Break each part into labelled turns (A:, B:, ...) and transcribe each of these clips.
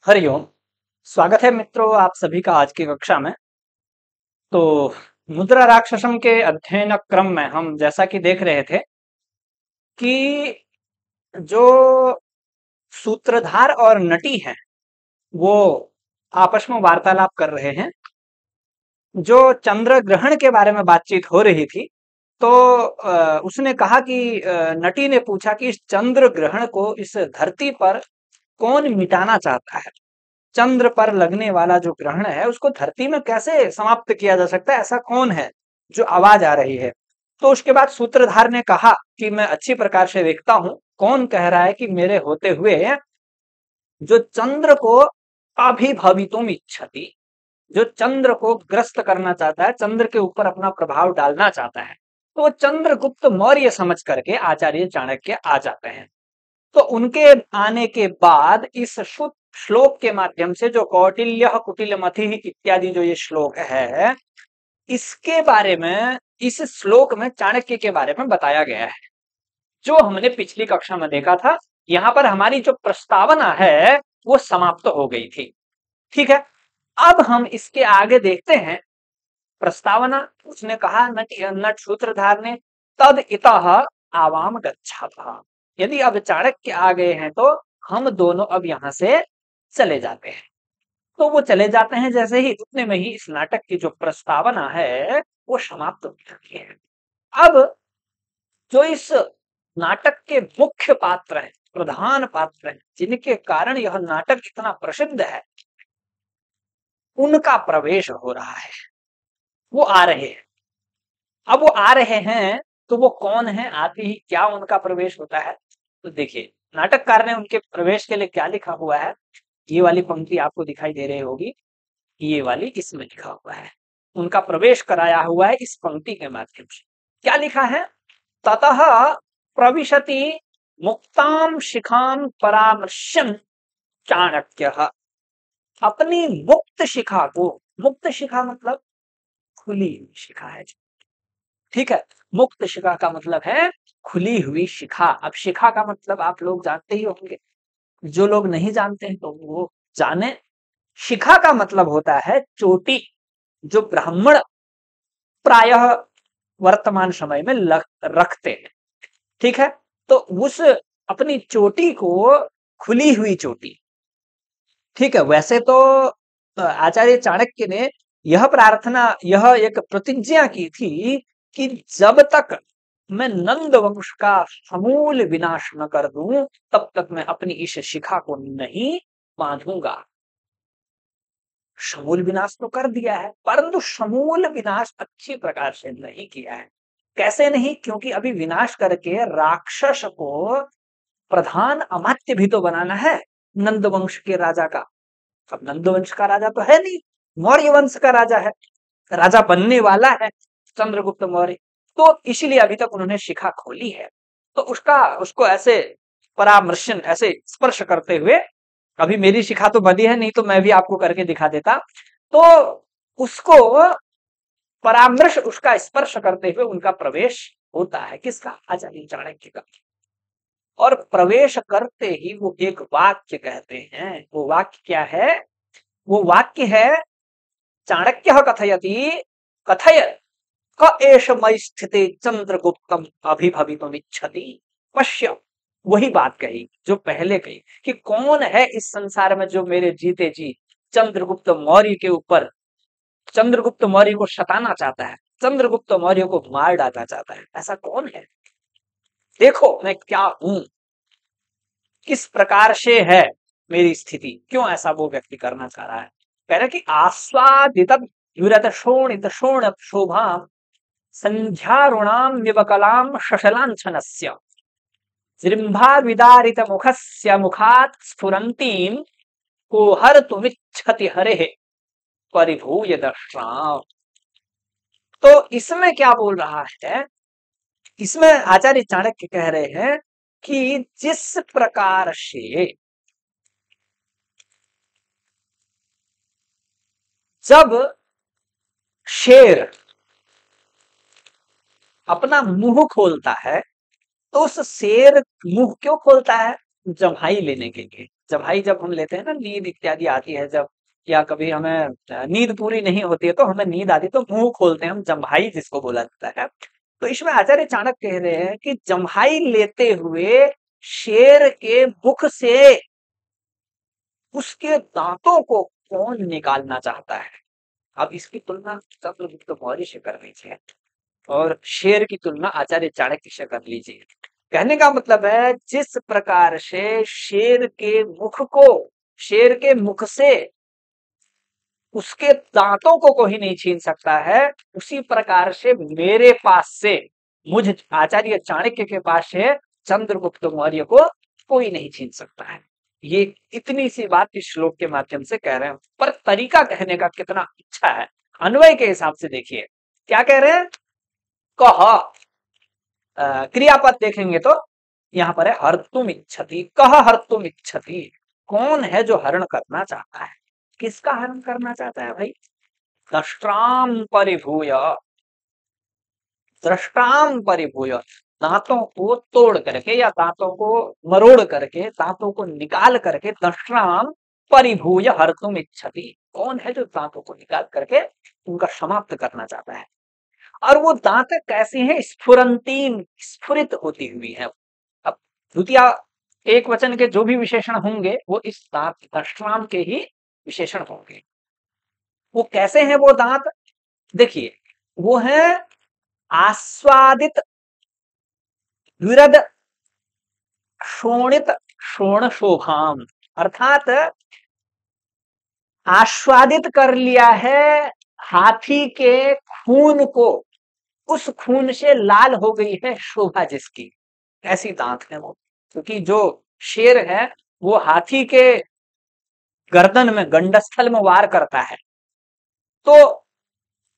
A: हरिओम। स्वागत है मित्रों आप सभी का आज की कक्षा में। तो मुद्रा राक्षसम के अध्ययन क्रम में हम जैसा कि देख रहे थे कि जो सूत्रधार और नटी हैं वो आपस में वार्तालाप कर रहे हैं। जो चंद्र ग्रहण के बारे में बातचीत हो रही थी तो उसने कहा कि नटी ने पूछा कि इस चंद्र ग्रहण को इस धरती पर कौन मिटाना चाहता है। चंद्र पर लगने वाला जो ग्रहण है उसको धरती में कैसे समाप्त किया जा सकता है, ऐसा कौन है जो आवाज आ रही है। तो उसके बाद सूत्रधार ने कहा कि मैं अच्छी प्रकार से देखता हूं कौन कह रहा है कि मेरे होते हुए जो चंद्र को अभिभवितुम इच्छति, जो चंद्र को ग्रस्त करना चाहता है, चंद्र के ऊपर अपना प्रभाव डालना चाहता है, तो वो चंद्रगुप्त मौर्य समझ करके आचार्य चाणक्य आ जाते हैं। तो उनके आने के बाद इस शुद्ध श्लोक के माध्यम से जो कौटिल्य कुटिलमति इत्यादि जो ये श्लोक है इसके बारे में, इस श्लोक में चाणक्य के बारे में बताया गया है जो हमने पिछली कक्षा में देखा था। यहां पर हमारी जो प्रस्तावना है वो समाप्त हो गई थी। ठीक है, अब हम इसके आगे देखते हैं प्रस्तावना। उसने कहा नट सूत्रधार ने तद इतः आवाम गच्छामः, यदि अब चाणक्य आ गए हैं तो हम दोनों अब यहां से चले जाते हैं। तो वो चले जाते हैं, जैसे ही उतने में ही इस नाटक की जो प्रस्तावना है वो समाप्त हो जाती है। अब जो इस नाटक के मुख्य पात्र हैं, प्रधान पात्र हैं, जिनके कारण यह नाटक इतना प्रसिद्ध है, उनका प्रवेश हो रहा है। वो आ रहे हैं। अब वो आ रहे हैं तो वो कौन है, आते ही क्या उनका प्रवेश होता है। तो देखिए नाटककार ने उनके प्रवेश के लिए क्या लिखा हुआ है। ये वाली पंक्ति आपको दिखाई दे रही होगी, ये वाली इसमें लिखा हुआ है। उनका प्रवेश कराया हुआ है इस पंक्ति के माध्यम से। क्या लिखा है, ततः प्रविशति मुक्ताम शिखाम परामर्शन चाणक्य। अपनी मुक्त शिखा को, मुक्त शिखा मतलब खुली हुई शिखा है। ठीक है, मुक्त शिखा का मतलब है खुली हुई शिखा। अब शिखा का मतलब आप लोग जानते ही होंगे, जो लोग नहीं जानते हैं तो वो जाने। शिखा का मतलब होता है चोटी, जो ब्राह्मण प्रायः वर्तमान समय में रखते हैं। ठीक है, तो उस अपनी चोटी को खुली हुई चोटी। ठीक है, वैसे तो आचार्य चाणक्य ने यह प्रार्थना, यह एक प्रतिज्ञा की थी कि जब तक मैं नंद वंश का समूल विनाश न कर दूं तब तक मैं अपनी इस शिखा को नहीं बांधूंगा। समूल विनाश तो कर दिया है, परंतु समूल विनाश अच्छी प्रकार से नहीं किया है। कैसे नहीं, क्योंकि अभी विनाश करके राक्षस को प्रधान अमात्य भी तो बनाना है नंद वंश के राजा का। अब नंद वंश का राजा तो है नहीं, मौर्य वंश का राजा है, राजा बनने वाला है चंद्रगुप्त मौर्य। तो इसलिए अभी तक उन्होंने शिखा खोली है। तो उसको ऐसे परामर्शन, ऐसे स्पर्श करते हुए, अभी मेरी शिखा तो बंधी है, नहीं तो मैं भी आपको करके दिखा देता। तो उसको परामर्श, उसका स्पर्श करते हुए उनका प्रवेश होता है। किसका, आचार्य चाणक्य का। और प्रवेश करते ही वो एक वाक्य कहते हैं। वो वाक्य क्या है, वो वाक्य है चाणक्य कथयति कथय क एष मयि स्थिते चंद्रगुप्तम अभिभवितुमिच्छति पश्य। वही बात कही जो पहले कही कि कौन है इस संसार में जो मेरे जीते जी चंद्रगुप्त मौर्य के ऊपर, चंद्रगुप्त मौर्य को सताना चाहता है, चंद्रगुप्त मौर्य को मार डालना चाहता है। ऐसा कौन है, देखो मैं क्या हूं, किस प्रकार से है मेरी स्थिति, क्यों ऐसा वो व्यक्ति करना चाह रहा है। कह रहा कि आस्वादित विरत शोणित शोण शोभा संध्यारुणाम विवकलाम शशलांछनस्य जृंभा विदारित मुखस्य मुखात् स्फुरंतीम को हर तुमिच्छति हरे परिभूय दर्शनाम। तो इसमें क्या बोल रहा है, इसमें आचार्य चाणक्य कह रहे हैं कि जिस प्रकार से जब शेर अपना मुंह खोलता है तो उस शेर मुंह क्यों खोलता है, जम्हाई लेने के लिए। जम्हाई जब हम लेते हैं ना, नींद इत्यादि आती है जब, या कभी हमें नींद पूरी नहीं होती है तो हमें नींद आती है तो मुंह खोलते हैं हम, जम्हाई जिसको बोला जाता है। तो इसमें आचार्य चाणक्य कह रहे हैं कि जम्हाई लेते हुए शेर के मुख से उसके दांतों को कौन निकालना चाहता है। अब इसकी तुलना चंद्रगुप्त मौर्य से कर लीजिए और शेर की तुलना आचार्य चाणक्य से कर लीजिए। कहने का मतलब है जिस प्रकार से शेर के मुख से उसके दांतों को कोई नहीं छीन सकता है, उसी प्रकार से मेरे पास से, मुझ आचार्य चाणक्य के पास से चंद्रगुप्त मौर्य को कोई नहीं छीन सकता है। ये इतनी सी बात इस श्लोक के माध्यम से कह रहे हैं, पर तरीका कहने का कितना अच्छा है। अन्वय के हिसाब से देखिए क्या कह रहे हैं। कह क्रियापद देखेंगे तो यहाँ पर है हर्तुम इच्छति, कह हर्तुम इच्छति, कौन है जो हरण करना चाहता है। किसका हरण करना चाहता है भाई। दष्ट्राम परिभूय, दृष्टाम परिभूय, दांतों को तोड़ करके या दांतों को मरोड़ करके, दांतों को निकाल करके, दष्ट्राम परिभूय हर्तुम इच्छति, कौन है जो दांतों को निकाल करके उनका समाप्त करना चाहता है। और वो दांत कैसी हैं, स्फुरंतीन, स्फुरित होती हुई है। अब द्वितीय एक वचन के जो भी विशेषण होंगे वो इस दांत दष्ट्राम के ही विशेषण होंगे। वो कैसे हैं वो दांत, देखिए वो है आस्वादित विरद शोणित शोण शोभाम, अर्थात आस्वादित कर लिया है हाथी के खून को, उस खून से लाल हो गई है शोभा जिसकी, ऐसी दांत है वो। क्योंकि जो शेर है वो हाथी के गर्दन में, गंडस्थल में वार करता है। तो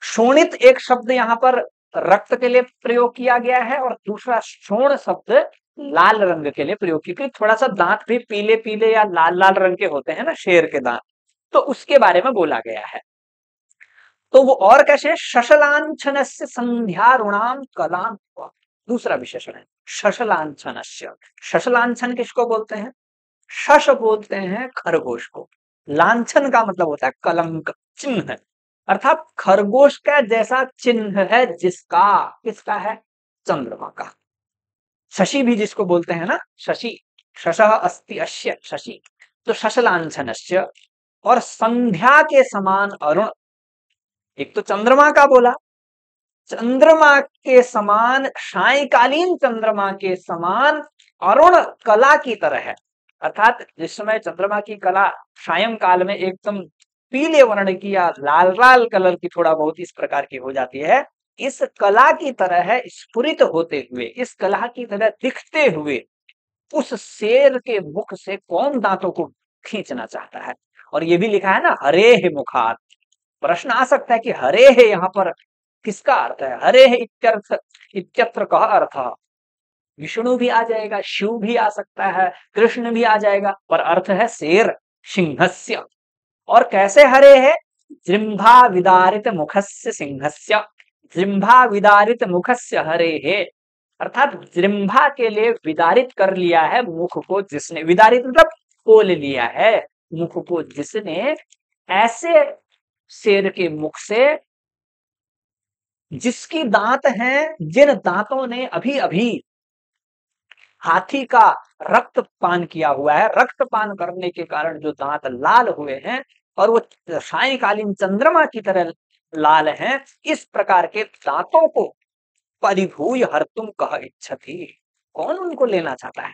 A: शोणित एक शब्द यहाँ पर रक्त के लिए प्रयोग किया गया है और दूसरा शोण शब्द लाल रंग के लिए प्रयोग किया, थोड़ा सा दांत भी पीले पीले या लाल लाल रंग के होते हैं ना शेर के दांत, तो उसके बारे में बोला गया है। तो वो और कैसे, शशलांछनस्य संध्यारुणाम कलाम, दूसरा विशेषण है शशलांछनस्य। शशलांछन किसको बोलते हैं, शश बोलते हैं खरगोश को, लांछन का मतलब होता है कलंक, चिन्ह, अर्थात खरगोश का जैसा चिन्ह है जिसका, किसका है, चंद्रमा का। शशि भी जिसको बोलते हैं ना, शशि, शशः अस्ति अश्य शशि, तो शशलांछनस्य। और संध्या के समान अरुण, एक तो चंद्रमा का बोला, चंद्रमा के समान, सायकालीन चंद्रमा के समान अरुण कला की तरह है। अर्थात जिस समय चंद्रमा की कला सायंकाल में एकदम पीले वर्ण की या लाल लाल कलर की थोड़ा बहुत इस प्रकार की हो जाती है, इस कला की तरह है स्फुरित होते हुए, इस कला की तरह दिखते हुए उस शेर के मुख से कौन दांतों को खींचना चाहता है। और ये भी लिखा है ना, हरे है मुखात। प्रश्न आ सकता है कि हरे है यहाँ पर किसका अर्थ है। हरे है इत्यर्थ, इत्यत्र का अर्थ विष्णु भी आ जाएगा, शिव भी आ सकता है, कृष्ण भी आ जाएगा, पर अर्थ है शेर, सिंहस्य। और कैसे हरे है, जृंभा विदारित मुखस्य सिंहस्य, जृंभा विदारित मुखस्य हरे है, अर्थात जृंभा के लिए विदारित कर लिया है मुख को जिसने, विदारित मतलब खोल लिया है मुख को जिसने, ऐसे शेर के मुख से जिसकी दांत हैं, जिन दांतों ने अभी अभी हाथी का रक्त पान किया हुआ है, रक्त पान करने के कारण जो दांत लाल हुए हैं और वो सायकालीन चंद्रमा की तरह लाल हैं, इस प्रकार के दांतों को परिभूय हर्तुम कह इच्छति, कौन उनको लेना चाहता है।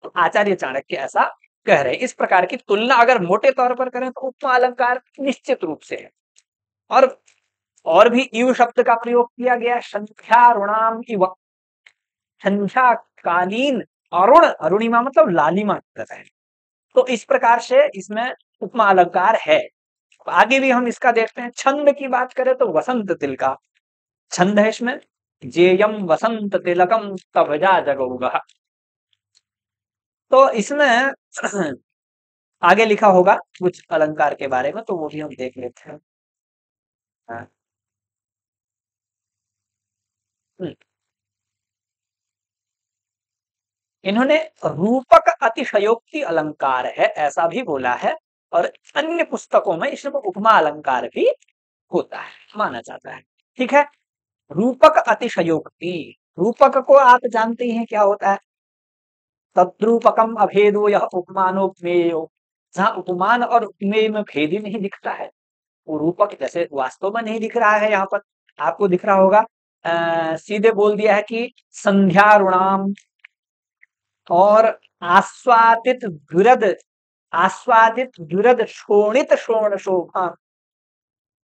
A: तो आचार्य चाणक्य ऐसा कह रहे हैं। इस प्रकार की तुलना अगर मोटे तौर पर करें तो उपमा अलंकार निश्चित रूप से है। और भी इव शब्द का प्रयोग किया गया, संख्या ऋणाम इव, संध्या कालीन अरुण, अरुणिमा मतलब लालिमा की तरह है। तो इस प्रकार से इसमें उपमा अलंकार है। आगे भी हम इसका देखते हैं। छंद की बात करें तो वसंत तिल का छंद है इसमें, जेयम वसंत तिलकम तवजा जगौगः। तो इसमें आगे लिखा होगा कुछ अलंकार के बारे में, तो वो भी हम देख लेते हैं। हाँ। हम्म, इन्होंने रूपक अतिशयोक्ति अलंकार है ऐसा भी बोला है, और अन्य पुस्तकों में इसमें उपमा अलंकार भी होता है, माना जाता है। ठीक है। रूपक अतिशयोक्ति, रूपक को आप जानते हैं क्या होता है? तद्रूपकम अभेदो यह उपमानोपमेयो, जहां उपमान और उपमेय में भेद ही नहीं दिखता है, वो रूपक जैसे वास्तव में नहीं दिख रहा है। यहाँ पर आपको दिख रहा होगा, सीधे बोल दिया है कि संध्यारुणाम और आस्वादित विरद, आस्वादित विरद शोणित शोण शोभा,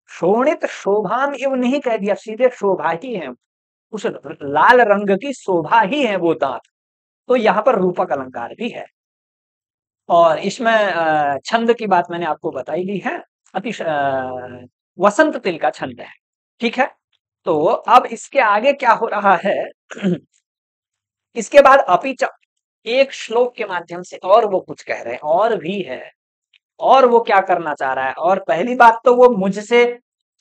A: शोणित शोभाम एवं नहीं कह दिया, सीधे शोभा ही है, उस लाल रंग की शोभा ही है वो दांत। तो यहाँ पर रूपक अलंकार भी है। और इसमें छंद की बात मैंने आपको बताई दी है, अति वसंत तिल का छंद है। ठीक है। तो अब इसके आगे क्या हो रहा है? इसके बाद अपिच एक श्लोक के माध्यम से और वो कुछ कह रहे हैं, और भी है, और वो क्या करना चाह रहा है। और पहली बात तो वो मुझसे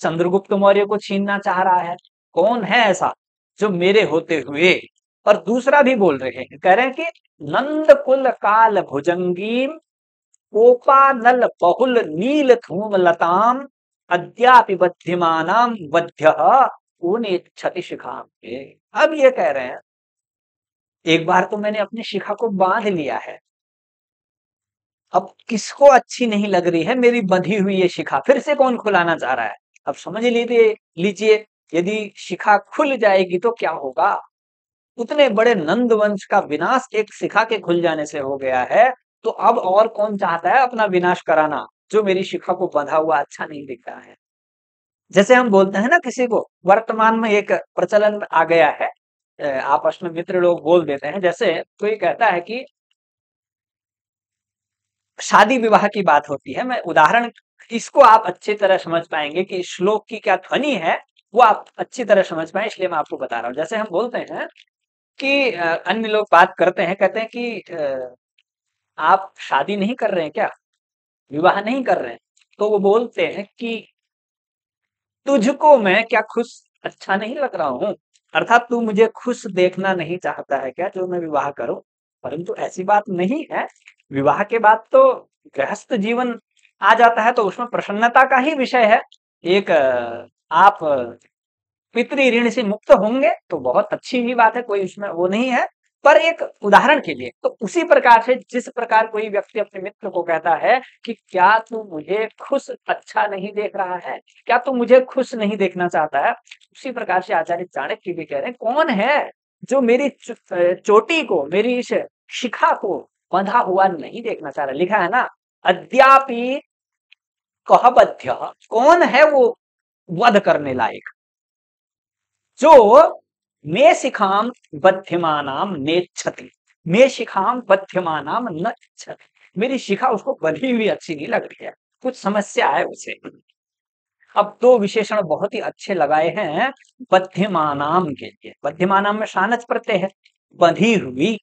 A: चंद्रगुप्त मौर्य को छीनना चाह रहा है, कौन है ऐसा जो मेरे होते हुए। और दूसरा भी बोल रहे हैं, कह रहे हैं कि नंद कुल काल भुजंगी कोपानल बहुल नील धूम लताम अद्यापि बध्यमानाम वध्य ऊने क्षति शिखाम के। अब ये कह रहे हैं, एक बार तो मैंने अपनी शिखा को बांध लिया है, अब किसको अच्छी नहीं लग रही है मेरी बंधी हुई ये शिखा, फिर से कौन खुलाना चाह रहा है? अब समझ लीजिए, यदि शिखा खुल जाएगी तो क्या होगा? उतने बड़े नंद वंश का विनाश एक शिखा के खुल जाने से हो गया है, तो अब और कौन चाहता है अपना विनाश कराना, जो मेरी शिखा को बंधा हुआ अच्छा नहीं दिख रहा है। जैसे हम बोलते हैं ना, किसी को वर्तमान में एक प्रचलन आ गया है, आपस में मित्र लोग बोल देते हैं, जैसे कोई कहता है कि शादी विवाह की बात होती है, मैं उदाहरण, इसको आप अच्छी तरह समझ पाएंगे कि श्लोक की क्या ध्वनि है, वो आप अच्छी तरह समझ पाए, इसलिए मैं आपको बता रहा हूं। जैसे हम बोलते हैं कि अन्य लोग बात करते हैं, कहते हैं कि आप शादी नहीं कर रहे हैं क्या, विवाह नहीं कर रहे हैं? तो वो बोलते हैं कि तुझको मैं क्या खुश अच्छा नहीं लग रहा हूं, अर्थात तू मुझे खुश देखना नहीं चाहता है क्या जो मैं विवाह करूं? परंतु ऐसी बात नहीं है। विवाह के बाद तो गृहस्थ जीवन आ जाता है, तो उसमें प्रसन्नता का ही विषय है। एक आप पितृ ऋण से मुक्त होंगे तो बहुत अच्छी ही बात है, कोई उसमें वो नहीं है। पर एक उदाहरण के लिए, तो उसी प्रकार से जिस प्रकार कोई व्यक्ति अपने मित्र को कहता है कि क्या तू मुझे खुश अच्छा नहीं देख रहा है, क्या तू मुझे खुश नहीं देखना चाहता है, उसी प्रकार से आचार्य चाणक्य भी कह रहे हैं, कौन है जो मेरी चोटी को, मेरी इस शिखा को बंधा हुआ नहीं देखना चाह रहा। लिखा है ना, अद्यापि कह बध्य, कौन है वो वध करने लायक, जो मे शिखाम बध्यमानाम नेच्छति, मे शिखाम बध्यमानाम न इच्छति, मेरी शिखा उसको बंधी हुई अच्छी नहीं लग रही है, कुछ समस्या है उसे। अब दो विशेषण बहुत ही अच्छे लगाए हैं बध्यमानाम के लिए, बध्यमानाम में शानच प्रत्यय है, बंधी हुई।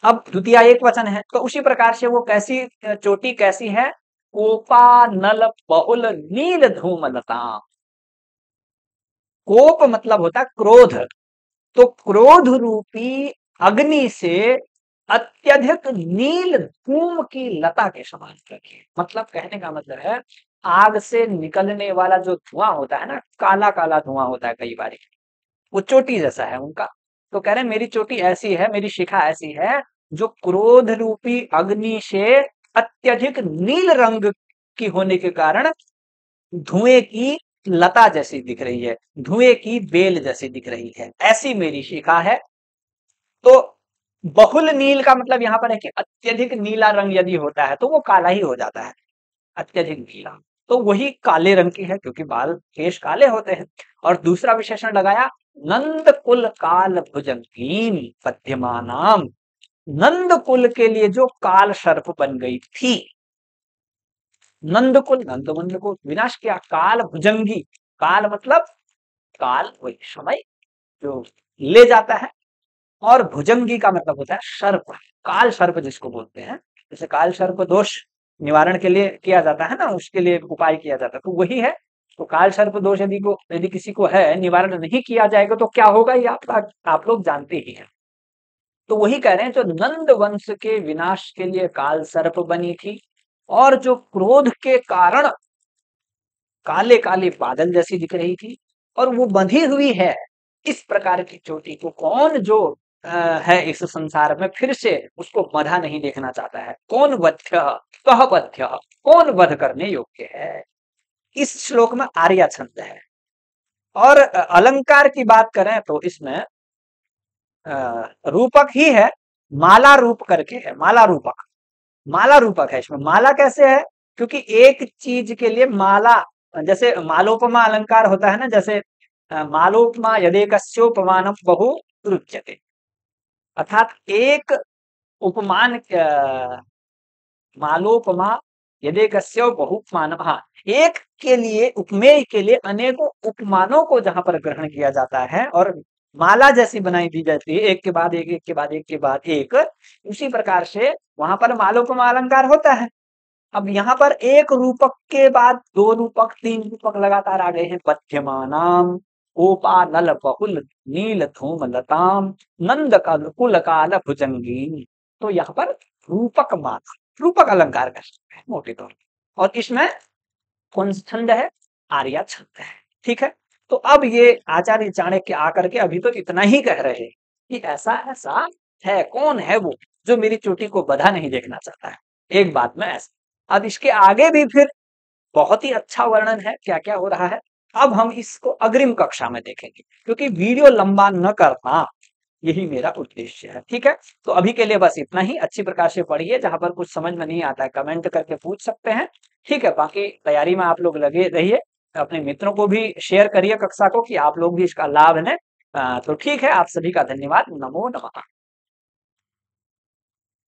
A: अब द्वितीय एक वचन है, तो उसी प्रकार से वो कैसी चोटी कैसी है, कोपा नल बहुल नील धूमलता। कोप मतलब होता है क्रोध, तो क्रोध रूपी अग्नि से अत्यधिक नील धूम की लता के समान रखिए। मतलब कहने का मतलब है, आग से निकलने वाला जो धुआं होता है ना, काला काला धुआं होता है कई बार, वो चोटी जैसा है उनका। तो कह रहे हैं मेरी चोटी ऐसी है, मेरी शिखा ऐसी है, जो क्रोध रूपी अग्नि से अत्यधिक नील रंग की होने के कारण धुएं की लता जैसी दिख रही है, धुएं की बेल जैसी दिख रही है, ऐसी मेरी शिखा है। तो बहुल नील का मतलब यहां पर है कि अत्यधिक नीला रंग यदि होता है तो वो काला ही हो जाता है, अत्यधिक नीला, तो वही काले रंग की है, क्योंकि बाल केश काले होते हैं। और दूसरा विशेषण लगाया, नंद कुल काल भुजंगीम पद्यमानाम, नंद कुल के लिए जो काल सर्प बन गई थी, नंदकुल, नंदमंड को विनाश किया, काल भुजंगी, काल मतलब काल वही समय जो ले जाता है, और भुजंगी का मतलब होता है सर्प, काल सर्प जिसको बोलते हैं। जैसे काल सर्प दोष निवारण के लिए किया जाता है ना, उसके लिए उपाय किया जाता है, तो वही है। तो काल सर्प दोष यदि किसी को है, निवारण नहीं किया जाएगा तो क्या होगा, ये आप लोग जानते ही हैं। तो वही कह रहे हैं, जो नंद वंश के विनाश के लिए काल सर्प बनी थी और जो क्रोध के कारण काले काले बादल जैसी दिख रही थी और वो बंधी हुई है, इस प्रकार की चोटी को कौन जो है इस संसार में फिर से उसको बंधा नहीं देखना चाहता है। कौन वध्य, कह वध्य, कौन वध करने योग्य है। इस श्लोक में आर्या छंद है। और अलंकार की बात करें तो इसमें रूपक ही है, माला रूप करके है, माला रूपक, माला रूपक है इसमें। माला कैसे है, क्योंकि एक चीज के लिए माला, जैसे मालोपमा अलंकार होता है ना, जैसे मालोपमा यदेकस्योपमानम बहु रुच्यते, अर्थात एक उपमान, मालोपमा यदेकस्य बहुपमानम, हाँ, एक के लिए, उपमेय के लिए अनेकों उपमानों को जहां पर ग्रहण किया जाता है और माला जैसी बनाई दी जाती है, एक के बाद एक, एक के बाद एक के बाद एक, उसी प्रकार से वहां पर मालोपमा अलंकार होता है। अब यहाँ पर एक रूपक के बाद दो रूपक, तीन रूपक लगातार आ गए हैं। पथ्यमानाम ओपानल बहुल नील धूम लताम नंद कुल काल भुजंगी। तो यहाँ पर रूपक माना, रूपक अलंकार कर सकते हैं मोटे तौर पर। और इसमें कौन सा छंद है, आर्या छंद है। ठीक है, तो अब ये आचार्य चाणक्य आकर के अभी तो इतना ही कह रहे हैं कि ऐसा ऐसा है, कौन है वो जो मेरी चोटी को बधा नहीं देखना चाहता है, एक बात में ऐसा। अब इसके आगे भी फिर बहुत ही अच्छा वर्णन है, क्या क्या हो रहा है। अब हम इसको अग्रिम कक्षा में देखेंगे, क्योंकि वीडियो लंबा न करना यही मेरा उद्देश्य है। ठीक है, तो अभी के लिए बस इतना ही। अच्छी प्रकार से पढ़िए, जहां पर कुछ समझ में नहीं आता है कमेंट करके पूछ सकते हैं। ठीक है, बाकी तैयारी में आप लोग लगे रहिए, अपने मित्रों को भी शेयर करिए कक्षा को, कि आप लोग भी इसका लाभ लें। तो ठीक है, आप सभी का धन्यवाद। नमो नमः।